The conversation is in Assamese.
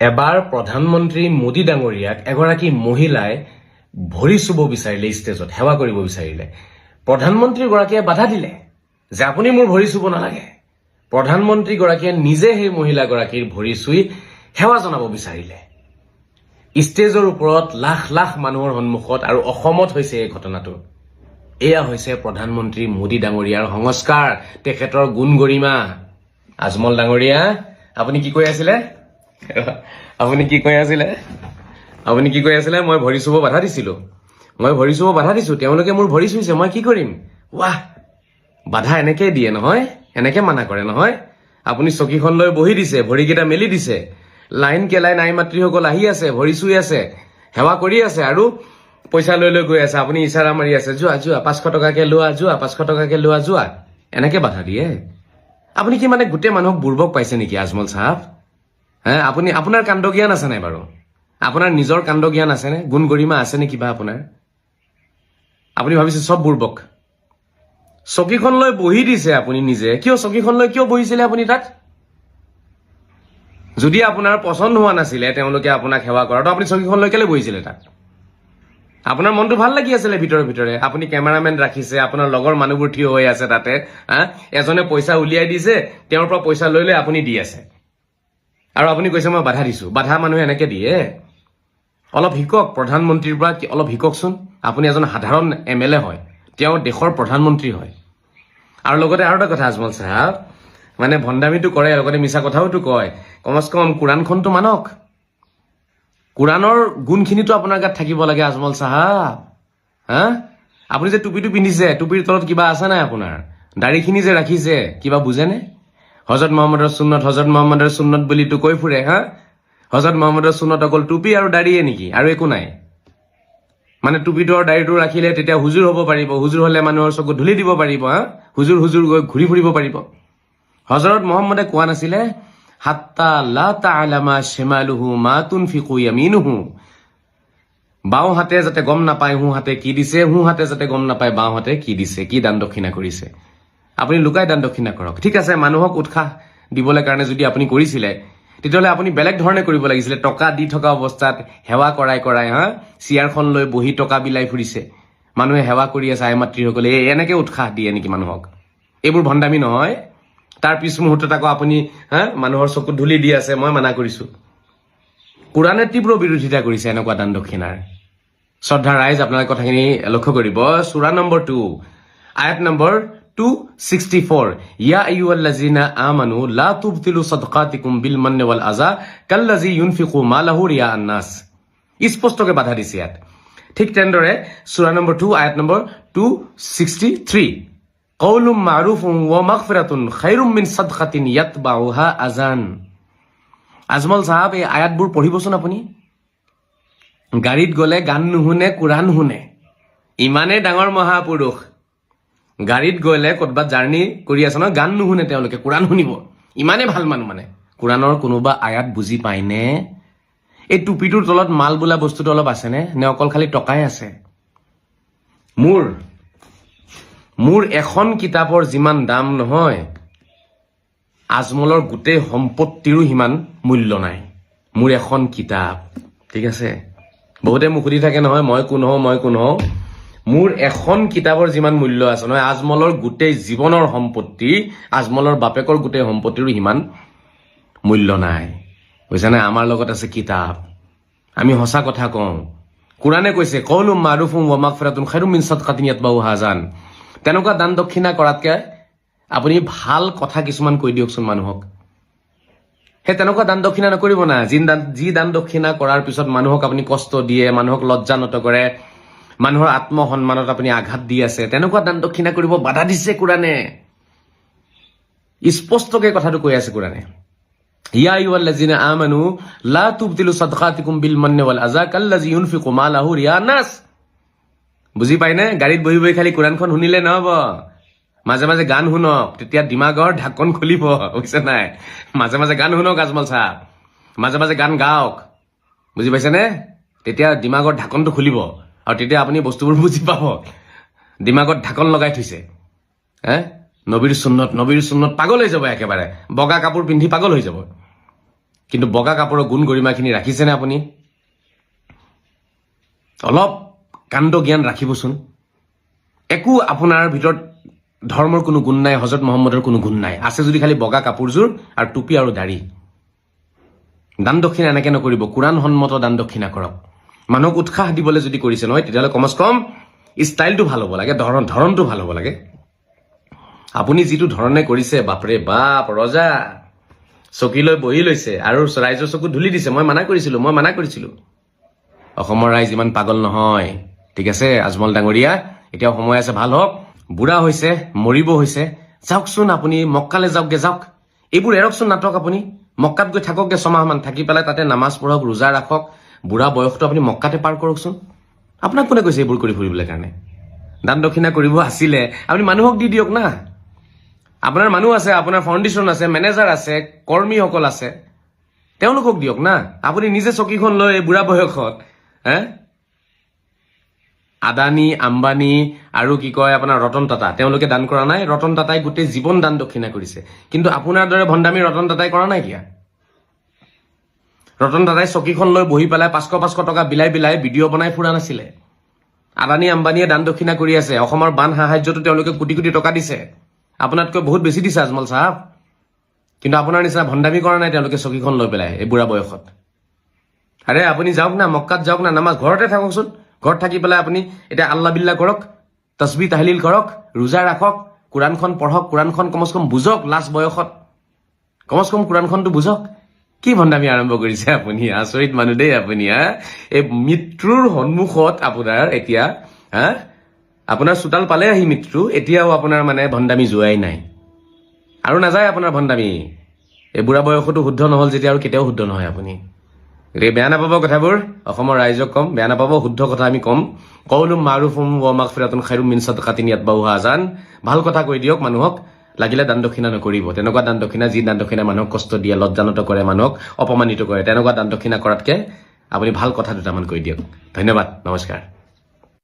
এবাৰ প্ৰধানমন্ত্ৰী মোদী ডাঙৰীয়াক এগৰাকী মহিলাই ভৰি চুব বিচাৰিলে, ষ্টেজত সেৱা কৰিব বিচাৰিলে। প্ৰধানমন্ত্ৰীগৰাকীয়ে বাধা দিলে যে আপুনি মোৰ ভৰি চুব নালাগে। প্ৰধানমন্ত্ৰীগৰাকীয়ে নিজে সেই মহিলাগৰাকীৰ ভৰি চুই সেৱা জনাব বিচাৰিলে ষ্টেজৰ ওপৰত, লাখ লাখ মানুহৰ সন্মুখত। আৰু অসমত হৈছে এই ঘটনাটো। এয়া হৈছে প্ৰধানমন্ত্ৰী মোদী ডাঙৰীয়াৰ সংস্কাৰ, তেখেতৰ গুণ গৰিমা। আজমল ডাঙৰীয়া, আপুনি কি কৈ আছিলে? আপুনি কি কৈ আছিলে? মই ভৰি চুব বাধা দিছো, তেওঁলোকে মোৰ ভৰি চুইছে, মই কি কৰিম? ৱাহ, বাধা এনেকে দিয়ে নহয়, এনেকে মানা কৰে নহয়। আপুনি চকীখন লৈ বহি দিছে, ভৰিকেইটা মেলি দিছে, লাইন কেলাইন আই মাতৃসকল আহি আছে, ভৰি চুই আছে, সেৱা কৰি আছে, আৰু পইচা লৈ লৈ গৈ আছে। আপুনি ইচাৰা মাৰি আছে, যোৱা 500 টকাকে লোৱা, যোৱা। এনেকে বাধা দিয়ে? আপুনি কি মানে গোটেই মানুহক বুৰ্বক পাইছে নেকি আজমল চাহাব? আপুনি আপোনাৰ কাণ্ড জ্ঞান আছে নাই বাৰু? আপোনাৰ নিজৰ কাণ্ড জ্ঞান আছেনে? গুণ গৰিমা আছে নে কিবা আপোনাৰ? আপুনি ভাবিছে চব বুৰ্বক? চকীখন লৈ বহি দিছে আপুনি নিজে। কিয় চকীখন লৈ কিয় বহিছিলে আপুনি তাত? যদি আপোনাৰ পচন্দ হোৱা নাছিলে তেওঁলোকে আপোনাক সেৱা কৰাটো, আপুনি চকীখন লৈ কেলে বহিছিলে তাত? আপোনাৰ মনটো ভাল লাগি আছিলে ভিতৰে। আপুনি কেমেৰামেন ৰাখিছে, আপোনাৰ লগৰ মানুহবোৰ থিয় হৈ আছে তাতে। এজনে পইচা উলিয়াই দিছে, তেওঁৰ পৰা পইচা লৈ লৈ আপুনি দি আছে, আৰু আপুনি কৈছে মই বাধা দিছো। বাধা মানুহে এনেকে দিয়ে? অলপ শিকক, প্ৰধানমন্ত্ৰীৰ পৰা অলপ শিককচোন। আপুনি এজন সাধাৰণ MLA হয়, তেওঁ দেশৰ প্ৰধানমন্ত্ৰী হয়। আৰু লগতে আৰু এটা কথা, আজমল চাহাব, মানে ভণ্ডামিটো কৰে, লগতে মিছা কথাওতো কয়। কমচ কম কোৰাণখনটো মানক। কোৰাণৰ গুণখিনিতো আপোনাৰ গাত থাকিব লাগে আজমল চাহাব। আপুনি যে টুপিটো পিন্ধিছে, টুপিৰ তলত কিবা আছে নাই আপোনাৰ? দাড়িখিনি যে ৰাখিছে, কিবা বুজেনে? হজৰত মহম্মদৰ সুন্নত বুলিতো কৈ ফুৰে। হজৰত মহম্মদৰ সুন্নত অকল টুপি আৰু দাড়িয়ে নেকি, আৰু একো নাই? মানে টুপিটো আৰু দাড়িটো ৰাখিলে তেতিয়া হুজুৰ হ'ব পাৰিব, হুজুৰ হলে মানুহৰ চকু ধূলি দিব পাৰিব, হুজুৰ গৈ ঘূৰি ফুৰিব পাৰিব। হজৰত মহম্মদে কোৱা নাছিলে হাত্তা লা তা'লামা শিমালুহু মা তুনফিকু ইয়ামিনুহু? বাওঁ হাতে যাতে গম নাপায় সোঁ হাতে কি দিছে, সোঁ হাতে যাতে গম নাপায় বাওঁ হাতে কি দিছে, কি দান দক্ষিণা কৰিছে। আপুনি লুকাই দান দক্ষিণা কৰক, ঠিক আছে। মানুহক উৎসাহ দিবলৈ কাৰণে যদি আপুনি কৰিছিলে, তেতিয়াহ'লে আপুনি বেলেগ ধৰণে কৰিব লাগিছিলে। টকা দি থকা অৱস্থাত সেৱা কৰাই চেয়াৰখন লৈ বহি টকা বিলাই ফুৰিছে, মানুহে সেৱা কৰি আছে, আই মাতৃসকলে এনেকে উৎসাহ দিয়ে নেকি মানুহক? এইবোৰ ভণ্ডামি নহয়। তাৰ পিছ মুহূৰ্তত আকৌ আপুনি মানুহৰ চকুত ধূলি দি আছে, মই মানা কৰিছো। কোৰাণে তীব্ৰ বিৰোধিতা কৰিছে এনেকুৱা দান দক্ষিণাৰ। শ্ৰদ্ধা ৰাইজ, আপোনালোকে কথাখিনি লক্ষ্য কৰিব। সূৰা নম্বৰ 2, আয়াত নম্বৰ 264, ইয়া আইয়ুহাল্লাযীনা আমানু লা তুবতিলু সাদকাতিকুম বিল মান্নি ওয়াল আযা কাল্লাযী ইউনফিকু মালাহু রিয়াআন নাস। স্পষ্টকে বাধা দিছে ইয়াত। ঠিক তেনেদৰে সূৰা নম্বৰ 2 আয়াত নম্বৰ 263, কওলুম মা'ৰুফুন ওয়া মাগফিৰাতুন খায়ৰুম মিন সাদকাতিন ইয়াতবাউহা আযান। আজমল চাহাব, এই আয়াতবোৰ পঢ়িবচোন আপুনি। গাড়ীত গলে গান নুশুনে, কোৰাণ শুনে, ইমানেই ডাঙৰ মহাপুৰুষ। গাড়ীত গলে ক'ৰবাত জাৰ্ণি কৰি আছে নহয়, গান নুশুনে তেওঁলোকে, কোৰাণ শুনিব, ইমানেই ভাল মানুহ। মানে কোৰাণৰ কোনোবা আয়াত বুজি পায়নে? এই টুপিটোৰ তলত মাল বোলা বস্তুটো অলপ আছেনে, নে অকল খালি টকাই আছে? মোৰ এখন কিতাপৰ যিমান দাম নহয়, আজমলৰ গোটেই সম্পত্তিৰো সিমান মূল্য নাই। মোৰ এখন কিতাপ, ঠিক আছে। বহুতে মোক সুধি থাকে নহয়, মই কোন হওঁ। মোৰ এখন কিতাপৰ যিমান মূল্য আছে নহয়, আজমলৰ গোটেই জীৱনৰ সম্পত্তি, আজমলৰ বাপেকৰ গোটেই সম্পত্তিৰো সিমান মূল্য নাই, বুজিছানে? আমাৰ লগত আছে কিতাপ। আমি সঁচা কথা কওঁ। কোৰাণে কৈছে কওলুম মা'ৰুফুন ওয়া মাগফিৰাতুন খায়ৰুম মিন সাদকাতিন ইয়াতবাউহা আযান। তেনেকুৱা দান দক্ষিণা কৰাতকে আপুনি ভাল কথা কিছুমান কৈ দিয়কচোন মানুহক। সেই তেনেকুৱা দান দক্ষিণা নকৰিব না, যি দান দক্ষিণা কৰাৰ পিছত মানুহক আপুনি কষ্ট দিয়ে, মানুহক লজ্জানত কৰে, মানুহৰ আত্মসন্মানত আপুনি আঘাত দি আছে, তেনেকুৱা দান দক্ষিণা কৰিব বাধা দিছে কোৰাণে। স্পষ্টকে কথাটো কৈ আছে কোৰাণে। ইয়া আইয়ুহাল্লাযীনা আমানু লা তুবতিলু সাদকাতিকুম বিল মান্নি ওয়াল আযা কাল্লাযী ইউনফিকু মালাহু রিয়াআন নাস। বুজি পাইনে? গাড়ীত বহি বহি খালি কোৰাণখন শুনিলে নহব, মাজে মাজে গান শুনক, তেতিয়া দিমাগৰ ঢাকন খুলিব, বুজিছে নাই? মাজে মাজে গান শুনক আজমল চাহাব, মাজে মাজে গান গাওক, বুজি পাইছেনে? তেতিয়া দিমাগৰ ঢাকনটো খুলিব, আৰু তেতিয়া আপুনি বস্তুবোৰ বুজি পাব। দিমাগত ঢাকন লগাই থৈছে। নবীৰ সুন্নত পাগল হৈ যাব একেবাৰে, বগা কাপোৰ পিন্ধি পাগল হৈ যাব। কিন্তু বগা কাপোৰৰ গুণ গৰিমাখিনি ৰাখিছেনে আপুনি? অলপ কাণ্ড জ্ঞান ৰাখিবচোন। একো আপোনাৰ ভিতৰত ধৰ্মৰ কোনো গুণ নাই, হজৰত মহম্মদৰ কোনো গুণ নাই। আছে যদি খালি বগা কাপোৰযোৰ আৰু টুপি আৰু দাড়ি। দান দক্ষিণা এনেকৈ নকৰিব, কোৰাণ সন্মত দান দক্ষিণা কৰক। মানুহক উৎসাহ দিবলৈ যদি কৰিছে নহয়, তেতিয়াহ'লে কমচ কম ষ্টাইলটো ভাল হ'ব লাগে, ধৰণটো ভাল হ'ব লাগে। আপুনি যিটো ধৰণে কৰিছে, বাপৰে বাপ, ৰজা চকী লৈ বহি লৈছে আৰু ৰাইজৰ চকুত ধূলি দিছে। মই মানা কৰিছিলো। অসমৰ ৰাইজ ইমান পাগল নহয়, ঠিক আছে? আজমল ডাঙৰীয়া, এতিয়াও সময় আছে, ভাল হওক। বুঢ়া হৈছে, মৰিব হৈছে, যাওকচোন আপুনি মক্কালৈ যাওক। এইবোৰ এৰকচোন নাটক আপুনি। মক্কাত গৈ থাককগে ছমাহমান, থাকি পেলাই তাতে নামাজ পঢ়ক, ৰোজা ৰাখক। বুঢ়া বয়সটো আপুনি মক্কাতে পাৰ কৰকচোন। আপোনাক কোনে কৈছে এইবোৰ কৰি ফুৰিবলৈ কাৰণে? দান দক্ষিণা কৰিব আছিলে আপুনি মানুহক দি দিয়ক না। আপোনাৰ মানুহ আছে, আপোনাৰ ফাউণ্ডেশ্যন আছে, মেনেজাৰ আছে, কৰ্মীসকল আছে, তেওঁলোকক দিয়ক না। আপুনি নিজে চকীখন লৈ বুঢ়া বয়সত আদানী, আম্বানী আৰু কি কয় আপোনাৰ ৰতন টাটা, তেওঁলোকে দান কৰা নাই? ৰতন টাটাই গোটেই জীৱন দান দক্ষিণা কৰিছে, কিন্তু আপোনাৰ দৰে ভণ্ডামী ৰতন টাটাই কৰা নাই কিয়া? ৰতন টাটাই চকীখন লৈ বহি পেলাই 500 টকা বিলাই ভিডিঅ' বনাই ফুৰা নাছিলে। আদানী, আম্বানীয়ে দান দক্ষিণা কৰি আছে। অসমৰ বান সাহায্যটো তেওঁলোকে কোটি টকা দিছে। আপোনাতকৈ বহুত বেছি দিছে আজমল চাহাব। কিন্তু আপোনাৰ নিচিনা ভণ্ডামী কৰা নাই তেওঁলোকে চকীখন লৈ পেলাই এই বুঢ়া বয়সত। আৰে আপুনি যাওক না, মক্কাত যাওক না, নামাজ ঘৰতে থাককচোন। ঘৰত থাকি পেলাই আপুনি এতিয়া আল্লাহ বিল্লাহ কৰক, তছবি তাহলিল কৰক, ৰোজা ৰাখক, কোৰাণখন পঢ়ক, কোৰাণখন কমচ কম বুজক। লাষ্ট বয়সত কমচ কম কোৰাণখনটো বুজক। কি ভণ্ডামী আৰম্ভ কৰিছে আপুনি? আচৰিত মানুহ দেই আপুনি। এই মৃত্যুৰ সন্মুখত আপোনাৰ এতিয়া আপোনাৰ চোতাল পালে আহি মৃত্যু, এতিয়াও আপোনাৰ মানে ভণ্ডামী যোৱাই নাই আৰু নাযায় আপোনাৰ ভণ্ডামী। এই বুঢ়া বয়সতো শুদ্ধ নহ'ল যেতিয়া আৰু কেতিয়াও শুদ্ধ নহয় আপুনি। গতিকে বেয়া নাপাব কথাবোৰ, অসমৰ ৰাইজক কম, বেয়া নাপাব, শুদ্ধ কথা আমি কম। কওলুম মাৰুফুম ওয়া মাগফিৰাতুন খাইৰুম মিন সাদকাতিন ইয়াতবাউহা আযান। ভাল কথা কৈ দিয়ক মানুহক, লাগিলে দান দক্ষিণা নকৰিব। তেনেকুৱা দান দক্ষিণা, যি দান দক্ষিণা মানুহক কষ্ট দিয়ে, লজ্জানত কৰে, মানুহক অপমানিত কৰে, তেনেকুৱা দান দক্ষিণা কৰাতকে আপুনি ভাল কথা দুটামান কৈ দিয়ক। ধন্যবাদ, নমস্কাৰ।